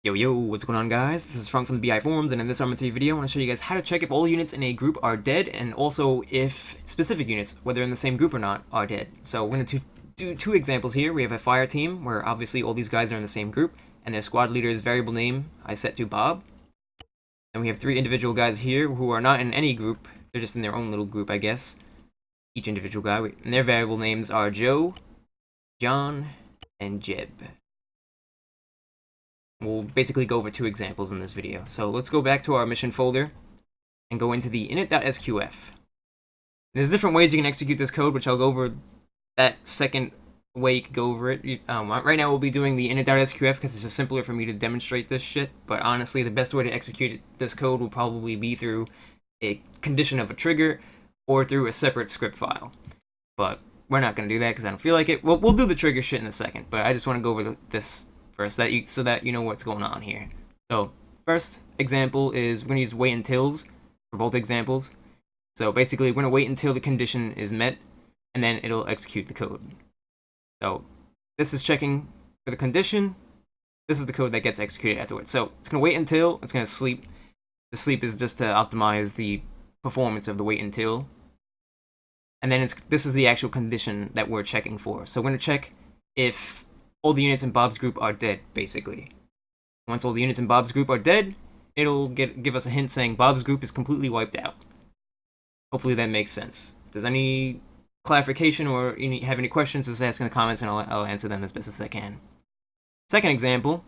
Yo, what's going on, guys? This is Frank from the BI Forums, and in this Arma 3 video, I want to show you guys how to check if all units in a group are dead, and also if specific units, whether in the same group or not, are dead. So we're going to do two examples here. We have a fire team, where obviously all these guys are in the same group, and their squad leader's variable name I set to Bob. And we have three individual guys here who are not in any group. They're just in their own little group, I guess. Each individual guy, and their variable names are Joe, Jon, and Jeb. We'll basically go over two examples in this video. So let's go back to our mission folder and go into the init.sqf. There's different ways you can execute this code, which I'll go over that second way you could go over it. Right now we'll be doing the init.sqf because it's just simpler for me to demonstrate this shit, but honestly the best way to execute this code will probably be through a condition of a trigger or through a separate script file. But we're not going to do that because I don't feel like it. Well, we'll do the trigger shit in a second, but I just want to go over this first, so that you know what's going on here. So first example is we're going to use wait untils for both examples. So basically we're going to wait until the condition is met, and then it'll execute the code. So this is checking for the condition. This is the code that gets executed afterwards. So it's going to wait until, it's going to sleep. The sleep is just to optimize the performance of the wait until. And then this is the actual condition that we're checking for. So we're going to check if all the units in Bob's group are dead, basically. Once all the units in Bob's group are dead, it'll give us a hint saying Bob's group is completely wiped out. Hopefully that makes sense. If there's any clarification or you have any questions, just ask in the comments and I'll answer them as best as I can. Second example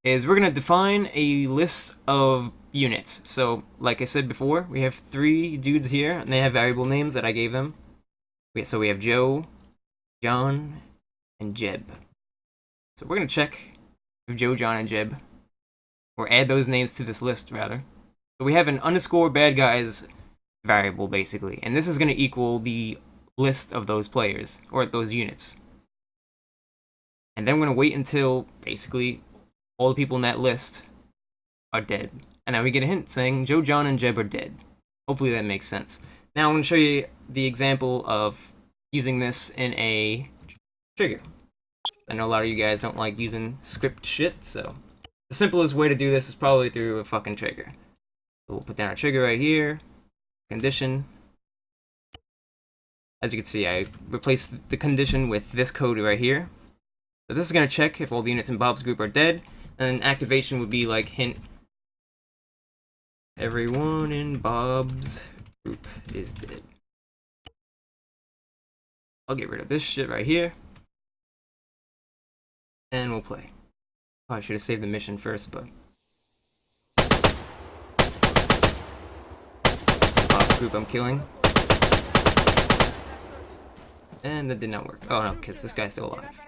is we're going to define a list of units. So, like I said before, we have three dudes here, and they have variable names that I gave them. So we have Joe, Jon, and Jeb. So we're going to check if Joe, Jon, and Jeb, or add those names to this list, rather. So we have an underscore bad guys variable, basically, and this is going to equal the list of those players, or those units. And then we're going to wait until, basically, all the people in that list are dead. And now we get a hint saying Joe, Jon, and Jeb are dead. Hopefully that makes sense. Now I'm going to show you the example of using this in a trigger. I know a lot of you guys don't like using script shit, so the simplest way to do this is probably through a fucking trigger. So we'll put down a trigger right here, condition. As you can see, I replaced the condition with this code right here. So this is going to check if all the units in Bob's group are dead, and then activation would be like hint, everyone in Bob's group is dead. I'll get rid of this shit right here. And we'll play. Oh, I should have saved the mission first, but Bob's group I'm killing. And that did not work. Oh no, because this guy's still alive.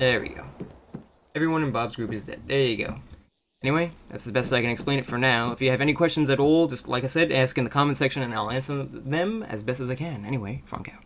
There we go. Everyone in Bob's group is dead. There you go. Anyway, that's the best I can explain it for now. If you have any questions at all, just like I said, ask in the comment section and I'll answer them as best as I can. Anyway, Frank out.